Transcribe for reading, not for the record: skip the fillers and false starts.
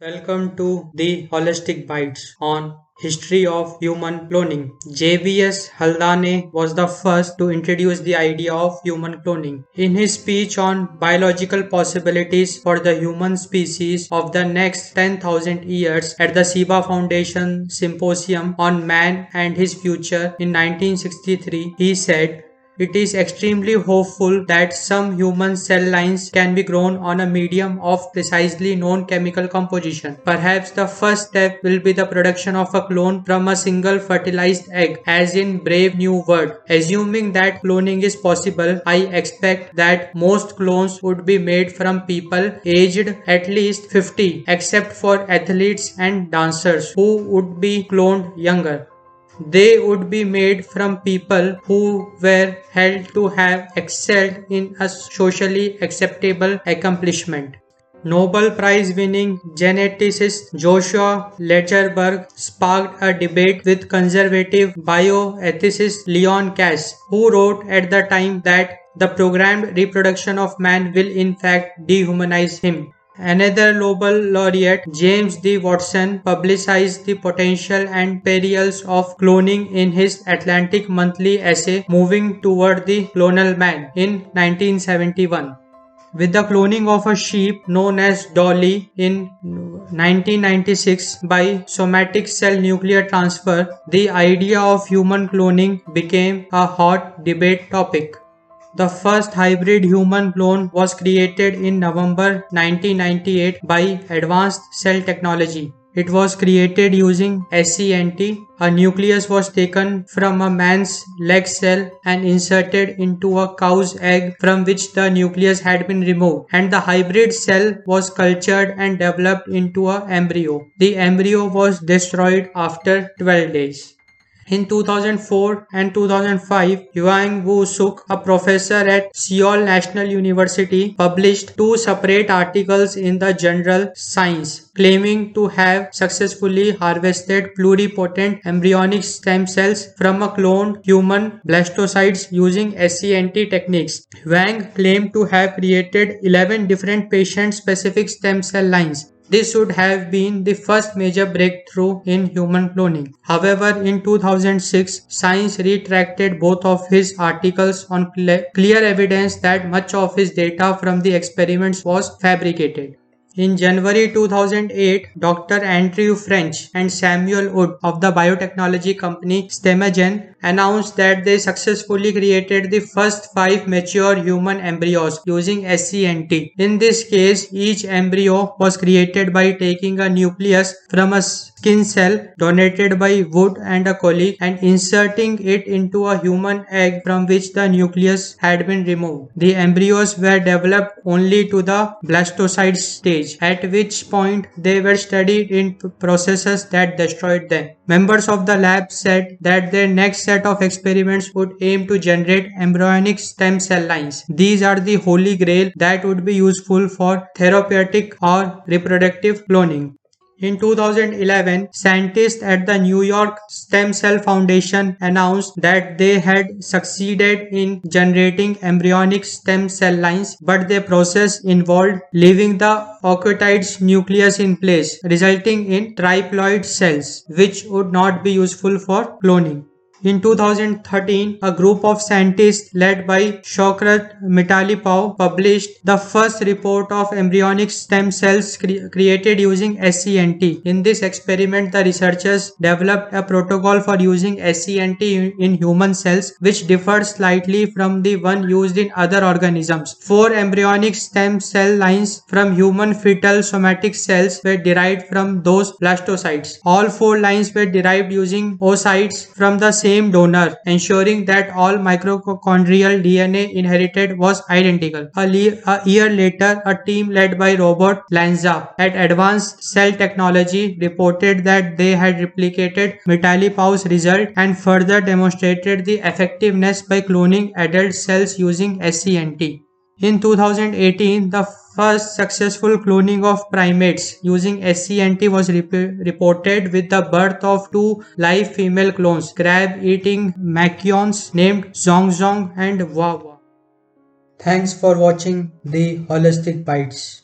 Welcome to the Holistic Bites on History of Human Cloning. JBS Haldane was the first to introduce the idea of human cloning. In his speech on biological possibilities for the human species of the next 10,000 years at the Shiba Foundation Symposium on Man and His Future in 1963, he said, "It is extremely hopeful that some human cell lines can be grown on a medium of precisely known chemical composition. Perhaps the first step will be the production of a clone from a single fertilized egg, as in Brave New World. Assuming that cloning is possible, I expect that most clones would be made from people aged at least 50, except for athletes and dancers who would be cloned younger. They would be made from people who were held to have excelled in a socially acceptable accomplishment." Nobel Prize winning geneticist Joshua Ledgerberg sparked a debate with conservative bioethicist Leon Kass, who wrote at the time that the programmed reproduction of man will in fact dehumanize him. Another Nobel laureate, James D. Watson, publicized the potential and perils of cloning in his Atlantic Monthly essay Moving Toward the Clonal Man in 1971. With the cloning of a sheep known as Dolly in 1996 by somatic cell nuclear transfer, the idea of human cloning became a hot debate topic. The first hybrid human clone was created in November 1998 by Advanced Cell Technology. It was created using SCNT. A nucleus was taken from a man's leg cell and inserted into a cow's egg from which the nucleus had been removed, and the hybrid cell was cultured and developed into an embryo. The embryo was destroyed after 12 days. In 2004 and 2005, Yuang Woo Suk, a professor at Seoul National University, published two separate articles in the journal Science, claiming to have successfully harvested pluripotent embryonic stem cells from a cloned human blastocytes using SCNT techniques. Wang claimed to have created 11 different patient-specific stem cell lines. This would have been the first major breakthrough in human cloning. However, in 2006, Science retracted both of his articles on clear evidence that much of his data from the experiments was fabricated. In January 2008, Dr. Andrew French and Samuel Wood of the biotechnology company Stemagen announced that they successfully created the first 5 mature human embryos using SCNT. In this case, each embryo was created by taking a nucleus from a skin cell donated by Wood and a colleague and inserting it into a human egg from which the nucleus had been removed. The embryos were developed only to the blastocyte stage, at which point they were studied in processes that destroyed them. Members of the lab said that their next set of experiments would aim to generate embryonic stem cell lines. These are the holy grail that would be useful for therapeutic or reproductive cloning. In 2011, scientists at the New York Stem Cell Foundation announced that they had succeeded in generating embryonic stem cell lines, but their process involved leaving the oocyte nucleus in place, resulting in triploid cells, which would not be useful for cloning. In 2013, a group of scientists led by Shokrat Mitalipov published the first report of embryonic stem cells created using SCNT. In this experiment, the researchers developed a protocol for using SCNT in human cells, which differed slightly from the one used in other organisms. 4 embryonic stem cell lines from human fetal somatic cells were derived from those blastocytes. All 4 lines were derived using oocytes from the same donor, ensuring that all mitochondrial DNA inherited was identical. A year later, a team led by Robert Lanza at Advanced Cell Technology reported that they had replicated Mitalipov's result and further demonstrated the effectiveness by cloning adult cells using SCNT. In 2018, the first successful cloning of primates using SCNT was reported with the birth of 2 live female clones, crab-eating macaques named Zongzong and Wawa. Thanks for watching the Holistic Bites.